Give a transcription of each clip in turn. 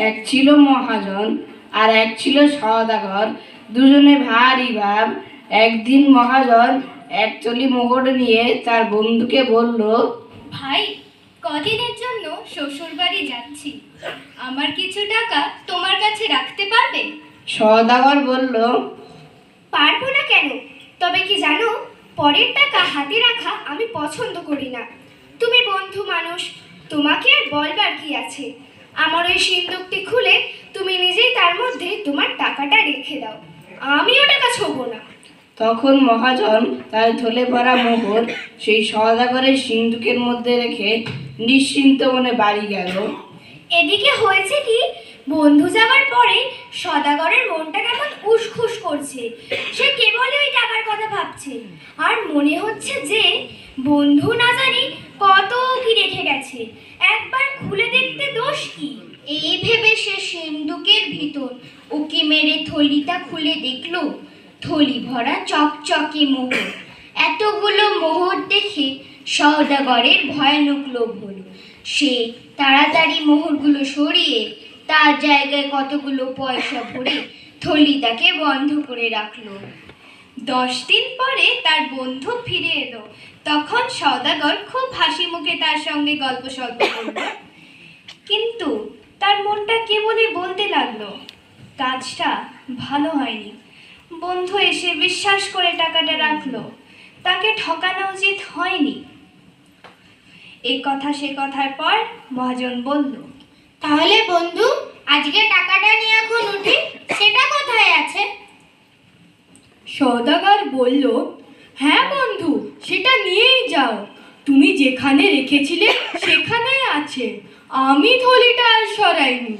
এক ছিল মহাজন আর এক ছিল সওদাগর। দুজনে ভারী ভাব। একদিন মহাজন একচলি মোহর নিয়ে তার বন্ধুকে বলল, ভাই, কদিনের জন্য শ্বশুর বাড়ি যাচ্ছি, আমার কিছু টাকা তোমার কাছে রাখতে পারবে? সওদাগর বলল, পারবো না কেন? তবে কি জানো, পরের টাকা হাতে রাখা আমি পছন্দ করি না। তুমি বন্ধু মানুষ, তোমাকে আর বলবার কি আছে? আমার ওই সিন্দুকটি খুলে তুমি নিজেই তার মধ্যে তোমার টাকাটা রেখে দাও, আমিও টাকা ছোবো না। তখন মহাজন তার থলে ভরা মোহর সেই সওদাগরের সিন্দুকের মধ্যে রেখে নিশ্চিন্ত মনে বাড়ি গেল। এদিকে হয়েছে কি, বন্ধু যাবার পরে সদাগরের মনটা কেমন উসখুস করছে। সে কেবলই ওই টাকার কথা ভাবছে, আর মনে হচ্ছে যে বন্ধু না জানি কত কি রেখে গেছে, একবার খুলে দেখতে দোষ কি। এই ভেবে সে সিন্দুকের ভিতর উকি মেরে থলিটা খুলে দেখলো, থলি ভরা চকচকে মোহর। এতগুলো মোহর দেখে সওদাগরের ভয়ানক লোভ হলো। সে তাড়াতাড়ি মোহরগুলো সরিয়ে তার জায়গায় কতগুলো পয়সা ভরে থলিটাকে বন্ধ করে রাখলো। 10 দিন পরে তার বন্ধু ফিরে এলো। তখন সওদাগর খুব হাসি মুখে তার সঙ্গে গল্প সল্প করলো, কিন্তু তার মনটা কেবলই বলতে লাগলো, কাজটা ভালো হয়নি। বন্ধু এসে বিশ্বাস করে টাকাটা রাখলো, তাকে ঠকানো উচিত হয়নি। এই কথা সে কথার পর মহাজন বলল, তাহলে বন্ধু, আজকে টাকাটা নিয়ে এখন উঠি, সেটা কোথায় আছে? সওদাগর বলল, হ্যাঁ বন্ধু, সেটা নিয়েই যাও। তুমি যেখানে রেখেছিলে সেখানেই আছে, আমি থলিটা আর সরাইনি।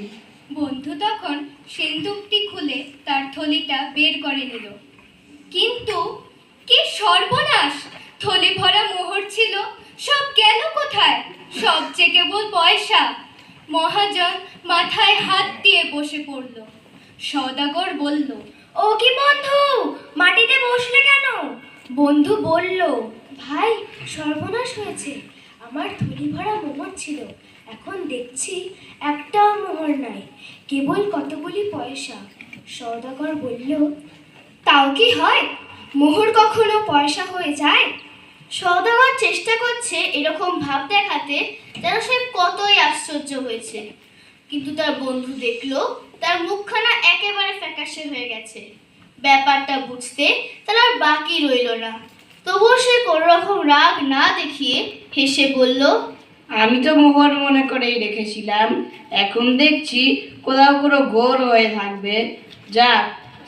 বন্ধু তখন সিন্দুকটি খুলে তার থলিটা বের করে নিল, কিন্তু কি সর্বনাশ! থলি ভরা মোহর ছিল, সব গেল কোথায়? সবচেয়ে কেবল পয়সা। মহাজন মাথায় হাত দিয়ে বসে পড়ল। সওদাগর বলল, ও কি বন্ধু, মাটিতে বসলে কেন? বন্ধু বলল, ভাই, সর্বনাশ হয়েছে। আমার থলি ভরা মোহর ছিল, এখন দেখছি একটাও মোহর নাই, কেবল কতগুলি পয়সা। সওদাগর বলল, তাও কি হয়? মোহর কখনো পয়সা হয়ে যায়? সওদাগর চেষ্টা করছে এরকম ভাব দেখাতে যেন সে কতই আশ্চর্য হয়েছে, কিন্তু তার বন্ধু দেখলো তার মুখখানা একেবারে ফ্যাকাশে হয়ে গেছে। ব্যাপারটা বুঝতে তার আর বাকি রইল না। তবুও সে কোনো রকম রাগ না দেখিয়ে হেসে বলল, আমি তো মোহর মনে করেই রেখেছিলাম, এখন দেখছি কোথাও কোনো গোর হয়ে থাকবে। যা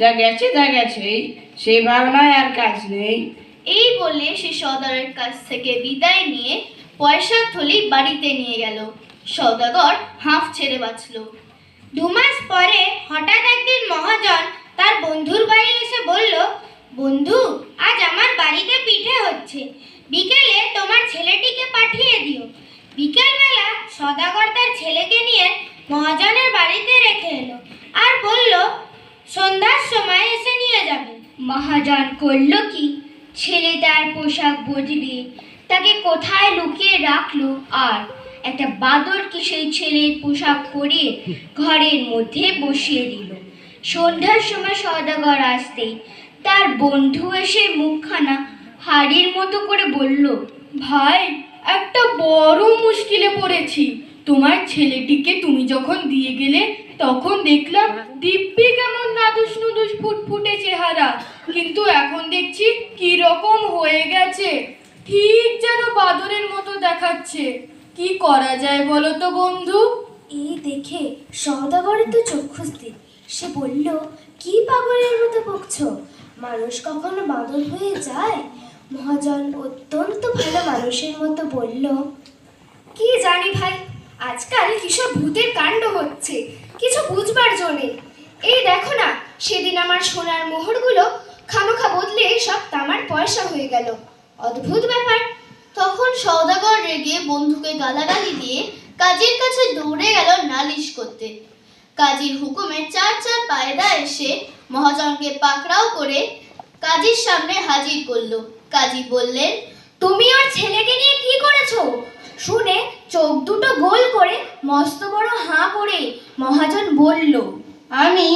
যা গেছে তা গেছেই, সেই ভাবনায় আর কাজ নেই। এই বলে সে সওদাগরের কাছ থেকে বিদায় নিয়ে পয়সার থলি বাড়িতে নিয়ে গেল। সওদাগর হাঁফ ছেড়ে বাঁচল। 2 মাস পরে হঠাৎ একদিন মহাজন তার বন্ধুর বাড়ি এসে বলল, বন্ধু, আজ আমার বাড়িতে পিঠে হচ্ছে, বিকেলে তোমার ছেলেটিকে পাঠিয়ে দিও। বিকেলবেলা সওদাগর তার ছেলেকে নিয়ে মহাজনের বাড়িতে রেখে এলো আর বলল, সন্ধ্যার সময় এসে নিয়ে যাবে। মহাজন করল কি, ছেলেটার পোশাক বদলিয়ে তাকে কোথায় লুকিয়ে রাখলো, আর একটা বাদরকে সেই ছেলের পোশাক পরিয়ে ঘরের মধ্যে বসিয়ে দিল। সন্ধ্যার সময় সওদাগর আসতেই তার বন্ধু এসে মুখখানা হাড়ির মতো করে বলল, ভাই, একটা বড় মুশকিলে পড়েছি। তোমার ছেলেটিকে তুমি যখন দিয়ে গেলে তখন দেখলাম দিব্যি কেমন নাদুস নুদুস ফুটফুটে চেহারা, কিন্তু এখন দেখছি কি রকম হয়ে গেছে, ঠিক যেন বাদরের মতো দেখাচ্ছে। কি করা যায় বলো তো বন্ধু? এই দেখে সওদাগরের তো চক্ষু স্থির। সে বলল, কি পাগলের মতো বকছো? মানুষ কখনো বাদর হয়ে যায়? মহাজন অত্যন্ত ভালো মানুষের মতো বলল, কি জানি ভাই, আজকাল কিসব ভূতের কাণ্ড হচ্ছে, কিছু বুঝবার জন্যে। এই দেখো না, সেদিন আমার সোনার মোহরগুলো খামোখা বদলে সব তামার পয়সা হয়ে গেল। অদ্ভুত ব্যাপার। তখন সওদাগর রেগে বন্ধুকে গালাগালি দিয়ে কাজীর কাছে দৌড়ে গেল নালিশ করতে। কাজীর হুকুমে 4 পায়দা এসে মহাজনকে পাকড়াও করে কাজীর সামনে হাজির করলো। কাজী বললেন, তুমি ওর ছেলেকে নিয়ে কি করেছো? শুনে চোখ দুটো গোল করে মস্ত বড় হাঁ করে মহাজন বলল, আমি